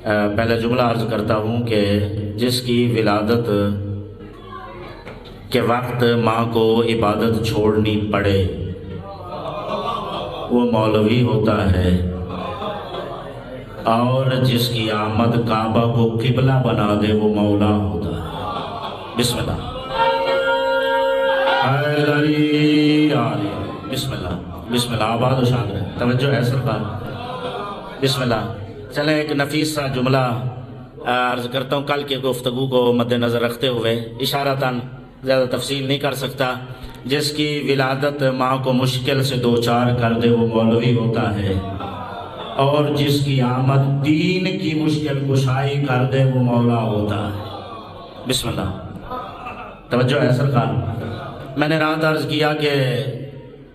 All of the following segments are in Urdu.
پہلے جملہ عرض کرتا ہوں کہ جس کی ولادت کے وقت ماں کو عبادت چھوڑنی پڑے وہ مولوی ہوتا ہے، اور جس کی آمد کعبہ کو قبلہ بنا دے وہ مولا ہوتا ہے۔ بسم اللہ، بسم اللہ، بسم اللہ، آباد و شاد رہے، توجہ ہے سرکار، بسم اللہ۔ چلیں ایک نفیس سا جملہ عرض کرتا ہوں کل کی گفتگو کو مد نظر رکھتے ہوئے، اشارتاً زیادہ تفصیل نہیں کر سکتا۔ جس کی ولادت ماں کو مشکل سے دوچار کر دے وہ مولوی ہوتا ہے، اور جس کی آمد دین کی مشکل کشائی کر دے وہ مولا ہوتا ہے۔ بسم اللہ، توجہ ہے سرکار۔ میں نے رات عرض کیا کہ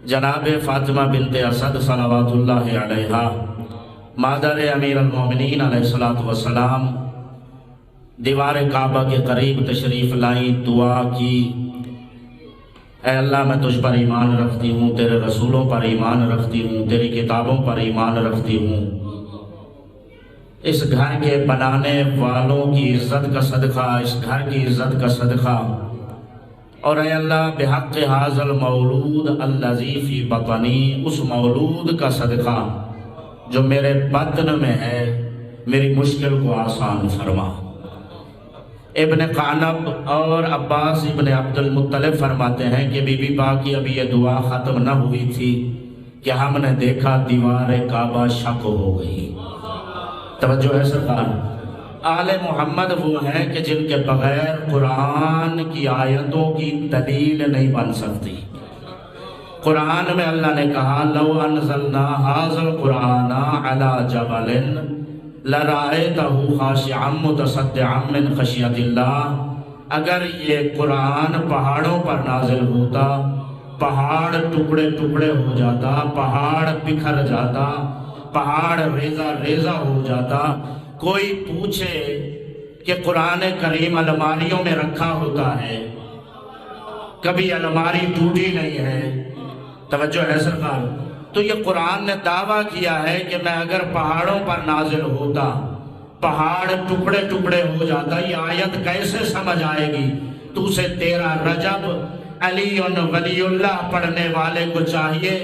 جناب فاطمہ بنت اسد صلوات اللہ علیہا مادر امیر المومنین علیہ السلام دیوار کعبہ کے قریب تشریف لائی، دعا کی، اے اللہ میں تجھ پر ایمان رکھتی ہوں، تیرے رسولوں پر ایمان رکھتی ہوں، تیری کتابوں پر ایمان رکھتی ہوں، اس گھر کے بنانے والوں کی عزت کا صدقہ، اس گھر کی عزت کا صدقہ، اور اے اللہ بحق حاضر مولود الذی فی بطنی، اس مولود کا صدقہ جو میرے بطن میں ہے، میری مشکل کو آسان فرما۔ ابن قعنب اور عباس ابن عبد المطلب فرماتے ہیں کہ بی بی پاک کی ابھی یہ دعا ختم نہ ہوئی تھی کہ ہم نے دیکھا دیوار کعبہ شق ہو گئی۔ توجہ ہے سرکار، آل محمد وہ ہیں کہ جن کے بغیر قرآن کی آیتوں کی دلیل نہیں بن سکتی۔ قرآن میں اللہ نے کہا لو انزلنا ھذا القرآن علی جبل لرأیتہ خاشعا متصدعا من خشیۃ اللہ، اگر یہ قرآن پہاڑوں پر نازل ہوتا، پہاڑ ٹکڑے ٹکڑے ہو جاتا، پہاڑ بکھر جاتا، پہاڑ ریزہ ریزہ ہو جاتا۔ کوئی پوچھے کہ قرآن کریم الماریوں میں رکھا ہوتا ہے، کبھی الماری ٹوٹی نہیں ہے، توجہ ہے سرکار۔ تو یہ قرآن نے دعویٰ کیا ہے کہ میں اگر پہاڑوں پر نازل ہوتا، پہاڑ ٹکڑے ٹکڑے ہو جاتا، یہ آیت کیسے سمجھ آئے گی؟ تو اسے 13 رجب علی ولی اللہ پڑھنے والے کو چاہیے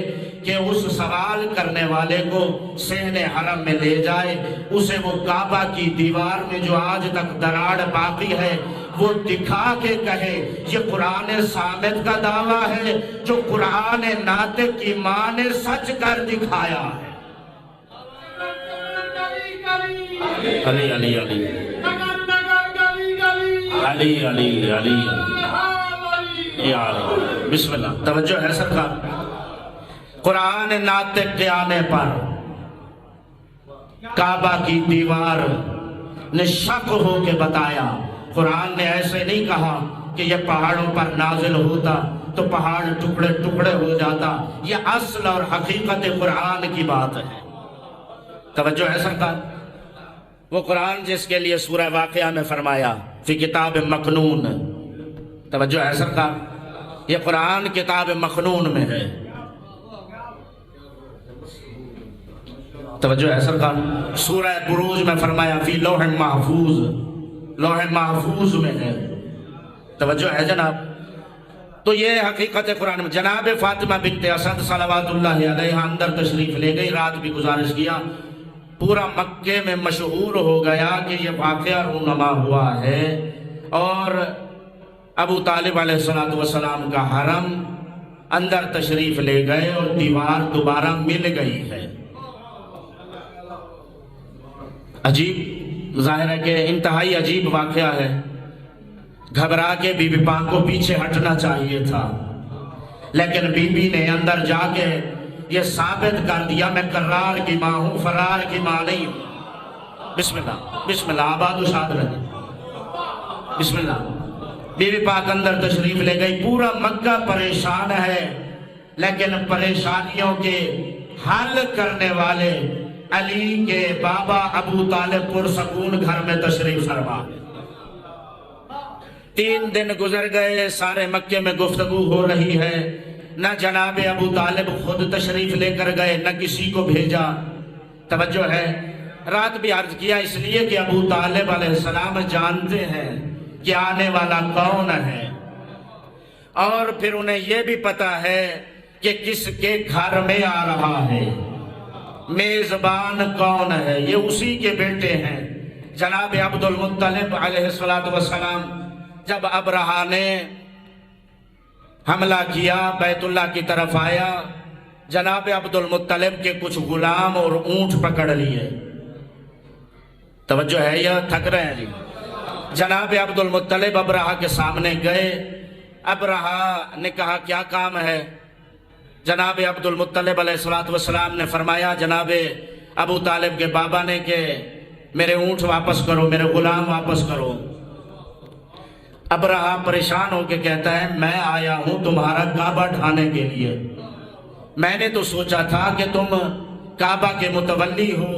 کہ اس سوال کرنے والے کو صحن حرم میں لے جائے، اسے وہ کعبہ کی دیوار میں جو آج تک دراڑ باقی ہے وہ دکھا کے کہے یہ قرآن صامت کا دعویٰ ہے جو قرآن ناطق کی ماں نے سچ کر دکھایا ہے۔ علی علی علی علی علی علی یا علی، بسم اللہ، توجہ ہے سرکار۔ قرآن ناطق کے آنے پر کعبہ کی دیوار نے شک ہو کے بتایا۔ قرآن نے ایسے نہیں کہا کہ یہ پہاڑوں پر نازل ہوتا تو پہاڑ ٹکڑے ٹکڑے ہو جاتا، یہ اصل اور حقیقت قرآن کی بات ہے۔ توجہ ہے سرکار، وہ قرآن جس کے لیے سورہ واقعہ میں فرمایا فی کتاب مکنون، توجہ ہے سرکار، یہ قرآن کتاب مکنون میں ہے، توجہ ہے سرکار۔ سورہ بروج میں فرمایا فی لوح محفوظ، لوح محفوظ میں ہے، توجہ ہے جناب۔ تو یہ حقیقت قرآن میں جناب فاطمہ بنت اسد صلوات اللہ علیہا اندر تشریف لے گئی، رات بھی گزارش کیا، پورا مکے میں مشہور ہو گیا کہ یہ واقعہ رونما ہوا ہے، اور ابو طالب علیہ السلام کا حرم اندر تشریف لے گئے اور دیوار دوبارہ مل گئی ہے۔ عجیب، ظاہر ہے کہ انتہائی عجیب واقعہ ہے۔ گھبرا کے بی بی پاک کو پیچھے ہٹنا چاہیے تھا، لیکن بی بی نے اندر جا کے یہ ثابت کر دیا میں کرار کی ماں ہوں، فرار کی ماں نہیں ہوں۔ بسم اللہ، بسم اللہ، آباد و شاد رہے، بسم اللہ۔ بی بی پاک اندر تشریف لے گئی، پورا مکہ پریشان ہے، لیکن پریشانیوں کے حل کرنے والے علی کے بابا ابو طالب پرسکون گھر میں تشریف فرما۔ 3 دن گزر گئے، سارے مکے میں گفتگو ہو رہی ہے، نہ جناب ابو طالب خود تشریف لے کر گئے، نہ کسی کو بھیجا، توجہ ہے، رات بھی عرض کیا اس لیے کہ ابو طالب علیہ السلام جانتے ہیں کہ آنے والا کون ہے، اور پھر انہیں یہ بھی پتا ہے کہ کس کے گھر میں آ رہا ہے، میزبان کون ہے، یہ اسی کے بیٹے ہیں جناب عبد المطلب علیہ السلام۔ جب ابرہہ نے حملہ کیا، بیت اللہ کی طرف آیا، جناب عبد المطلب کے کچھ غلام اور اونٹ پکڑ لیے۔ توجہ ہے یا تھک رہے ہیں جی؟ جناب عبد المطلب ابرہہ کے سامنے گئے، ابرہہ نے کہا کیا کام ہے؟ جناب عبد المطلب علیہ السلام نے فرمایا جناب ابو طالب کے بابا نے کہ میرے اونٹ واپس کرو، میرے غلام واپس کرو۔ ابرہہ پریشان ہو کے کہتا ہے میں آیا ہوں تمہارا کعبہ ڈھانے کے لیے، میں نے تو سوچا تھا کہ تم کعبہ کے متولی ہو،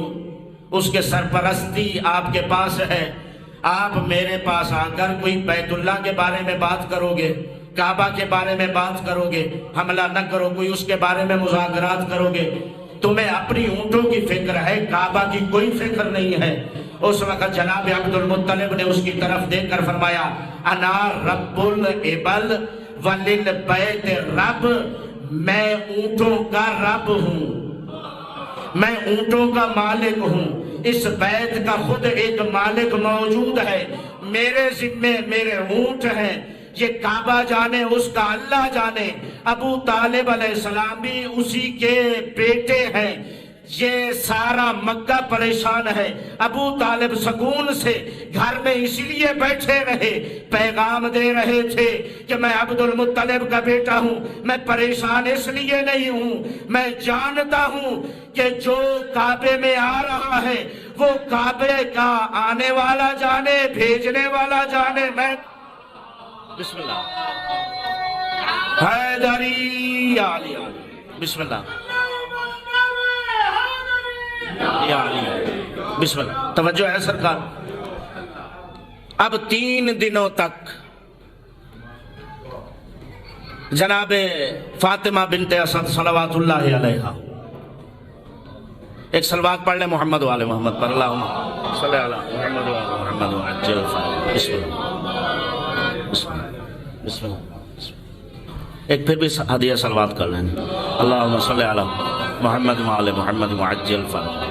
اس کے سرپرستی آپ کے پاس ہے، آپ میرے پاس آ کر کوئی بیت اللہ کے بارے میں بات کرو گے، کعبہ کے بارے میں بات کرو گے، حملہ نہ کرو، کوئی اس کے بارے میں مذاکرات کرو گے، تمہیں اپنی اونٹوں کی فکر ہے، کعبہ کی کوئی فکر نہیں ہے۔ اس وقت جناب عبد المطلب نے اس کی طرف دیکھ کر فرمایا انا رب الابل وللبیت رب، میں اونٹوں کا رب ہوں، میں اونٹوں کا مالک ہوں، اس بیت کا خود ایک مالک موجود ہے، میرے ذمے میرے اونٹ ہیں، یہ کعبہ جانے اس کا اللہ جانے۔ ابو طالب علیہ السلام بھی اسی کے بیٹے ہیں، یہ سارا مکہ پریشان ہے، ابو طالب سکون سے گھر میں اسی لیے بیٹھے رہے، پیغام دے رہے تھے کہ میں عبد المطلب کا بیٹا ہوں، میں پریشان اس لیے نہیں ہوں، میں جانتا ہوں کہ جو کعبے میں آ رہا ہے وہ کعبے کا آنے والا جانے، بھیجنے والا جانے۔ میں بسم اللہ حیدری یا علی بسم اللہ یا علی بسم اللہ۔ توجہ ہے سرکار، اب 3 دنوں تک جناب فاطمہ بنت اسد صلوات اللہ علیہا، ایک صلوات پڑھ لیں محمد و آل محمد پر، اللہم صلی اللہ محمد و آل محمد وعجل فرجہ۔ بسم اللہ بسم اللہ بسم اللہ۔ ایک پھر بھی ہدیہ صلوات کر لیں، اللہم صلی اللہ محمد و آل محمد وعجل فرجہ۔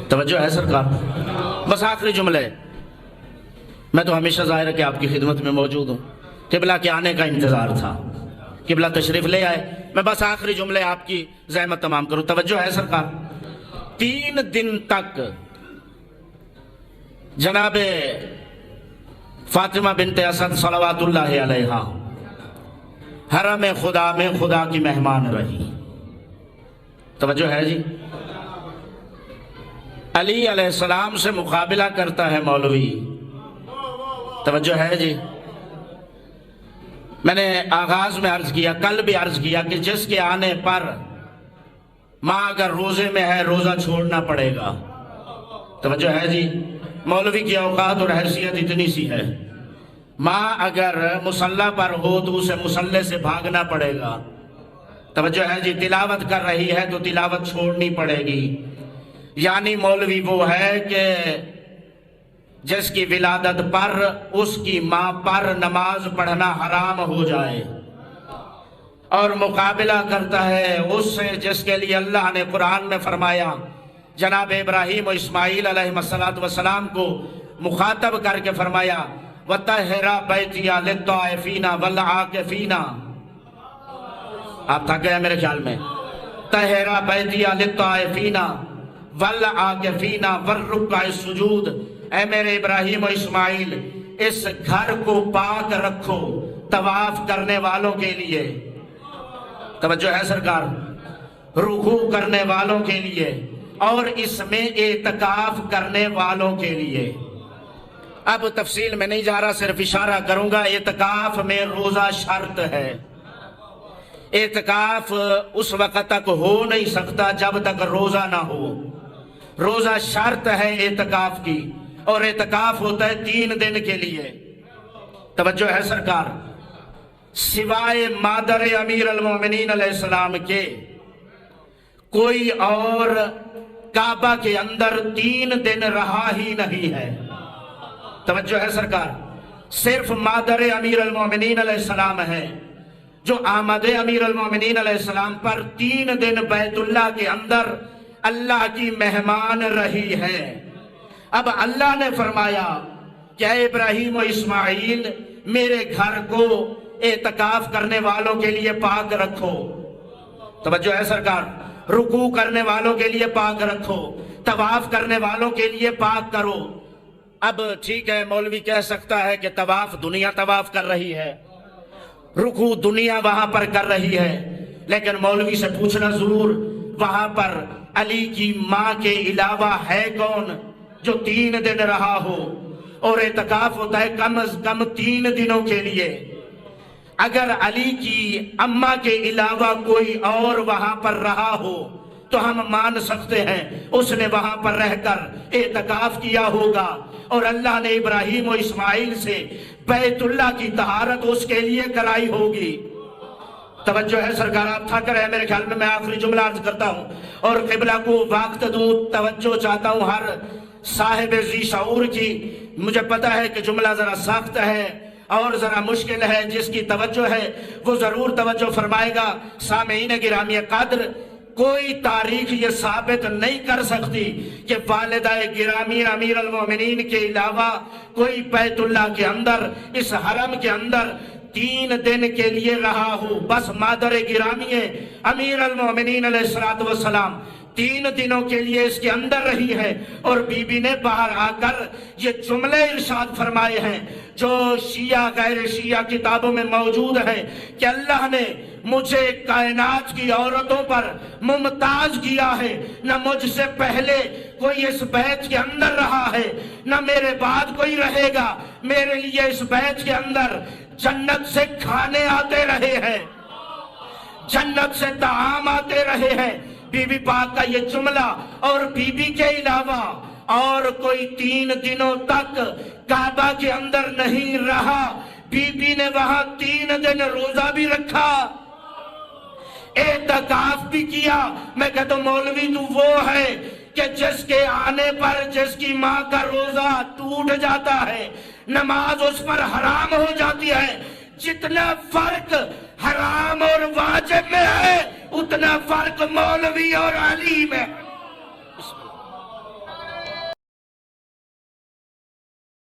توجہ ہے سرکار، بس آخری جملے، میں تو ہمیشہ ظاہر ہے کہ آپ کی خدمت میں موجود ہوں، قبلہ کے آنے کا انتظار تھا، قبلہ تشریف لے آئے، میں بس آخری جملے آپ کی زحمت تمام کروں۔ توجہ ہے سرکار، 3 دن تک جناب فاطمہ بنت اسد صلوات اللہ علیہا حرم خدا میں خدا کی مہمان رہی۔ توجہ ہے جی، علی علیہ السلام سے مقابلہ کرتا ہے مولوی، توجہ ہے جی۔ میں نے آغاز میں عرض کیا، کل بھی عرض کیا کہ جس کے آنے پر ماں اگر روزے میں ہے روزہ چھوڑنا پڑے گا، توجہ ہے جی۔ مولوی کی اوقات اور حیثیت اتنی سی ہے، ماں اگر مصلی پر ہو تو اسے مصلی سے بھاگنا پڑے گا، توجہ ہے جی۔ تلاوت کر رہی ہے تو تلاوت چھوڑنی پڑے گی، یعنی مولوی وہ ہے کہ جس کی ولادت پر اس کی ماں پر نماز پڑھنا حرام ہو جائے، اور مقابلہ کرتا ہے اس سے جس کے لیے اللہ نے قرآن میں فرمایا، جناب ابراہیم و اسماعیل علیہ السلام کو مخاطب کر کے فرمایا وَطَهِّرَ بَيْتِيَ لِلطَّائِفِينَ وَالْعَاكِفِينَ۔ آپ تھک گئے میرے خیال میں، طَهِّرَ بَيْتِيَ لِلطَّائِفِينَ وَالْعَاكِفِينَ وَالرُّكَّعِ السُّجُودِ۔ اے میرے ابراہیم و اسماعیل، اس گھر کو پاک رکھو طواف کرنے والوں کے لیے، توجہ ہے سرکار، رکوع کرنے والوں کے لیے، اور اس میں اعتکاف کرنے والوں کے لیے۔ اب تفصیل میں نہیں جا رہا، صرف اشارہ کروں گا، اعتکاف میں روزہ شرط ہے، اعتکاف اس وقت تک ہو نہیں سکتا جب تک روزہ نہ ہو، روزہ شرط ہے اعتکاف کی، اور اعتکاف ہوتا ہے 3 دن کے لیے، توجہ ہے سرکار۔ سوائے مادر امیر المومنین علیہ السلام کے کوئی اور کعبہ کے اندر 3 دن رہا ہی نہیں ہے۔ توجہ ہے سرکار، صرف مادر امیر المومنین علیہ السلام ہے جو آمد امیر المومنین علیہ السلام پر 3 دن بیت اللہ کے اندر اللہ کی مہمان رہی ہے۔ اب اللہ نے فرمایا کہ اے ابراہیم و اسماعیل، میرے گھر کو اعتکاف کرنے والوں کے لیے پاک رکھو۔ توجہ ہے سرکار، رکوع کرنے والوں کے لیے پاک رکھو، طواف کرنے والوں کے لیے پاک کرو۔ اب ٹھیک ہے، مولوی کہہ سکتا ہے کہ طواف دنیا طواف کر رہی ہے، رکوع دنیا وہاں پر کر رہی ہے، لیکن مولوی سے پوچھنا ضرور، وہاں پر علی کی ماں کے علاوہ ہے کون جو 3 دن رہا ہو؟ اور اعتکاف ہوتا ہے کم از کم 3 دنوں کے لیے۔ اگر علی کی اماں کے علاوہ کوئی اور وہاں پر رہا ہو تو ہم مان سکتے ہیں اس نے وہاں پر رہ کر اعتکاف کیا ہوگا، اور اللہ نے ابراہیم و اسماعیل سے بیت اللہ کی طہارت اس کے لیے کرائی ہوگی۔ توجہ ہے سرکار، آپ تھک رہے ہیں میرے خیال میں آخری جملہ عرض کرتا ہوں اور قبلہ کو وقت دوں، توجہ چاہتا ہوں ہر صاحب ذی شعور کی۔ مجھے پتا ہے کہ جملہ ذرا سخت ہے اور ذرا مشکل ہے، جس کی توجہ ہے وہ ضرور توجہ فرمائے گا۔ سامعین گرامی قدر، کوئی تاریخ یہ ثابت نہیں کر سکتی کہ والدہ گرامی امیر المومنین کے علاوہ کوئی بیت اللہ کے اندر، اس حرم کے اندر 3 دن کے لیے رہا ہو۔ بس مادر گرامی امیر المومنین علیہ السلام 3 دنوں کے لیے اس کے اندر رہی ہے، اور بی بی نے باہر آ کر یہ جملے ارشاد فرمائے ہیں جو شیعہ غیر شیعہ کتابوں میں موجود ہے کہ اللہ نے مجھے کائنات کی عورتوں پر ممتاز کیا ہے، نہ مجھ سے پہلے کوئی اس بیت کے اندر رہا ہے نہ میرے بعد کوئی رہے گا۔ میرے لیے اس بیت کے اندر جنت سے کھانے آتے رہے ہیں، جنت سے طعام آتے رہے ہیں۔ بی بی پاک کا یہ جملہ، اور بی بی کے علاوہ اور کوئی 3 دنوں تک کعبہ کے اندر نہیں رہا۔ بی بی نے وہاں 3 دن روزہ بھی رکھا، اعتکاف بھی کیا۔ میں کہتا ہوں مولوی تو وہ ہے کہ جس کے آنے پر جس کی ماں کا روزہ ٹوٹ جاتا ہے، نماز اس پر حرام ہو جاتی ہے۔ جتنا فرق حرام اور واجب میں ہے اتنا فرق مولوی اور علی میں ہے۔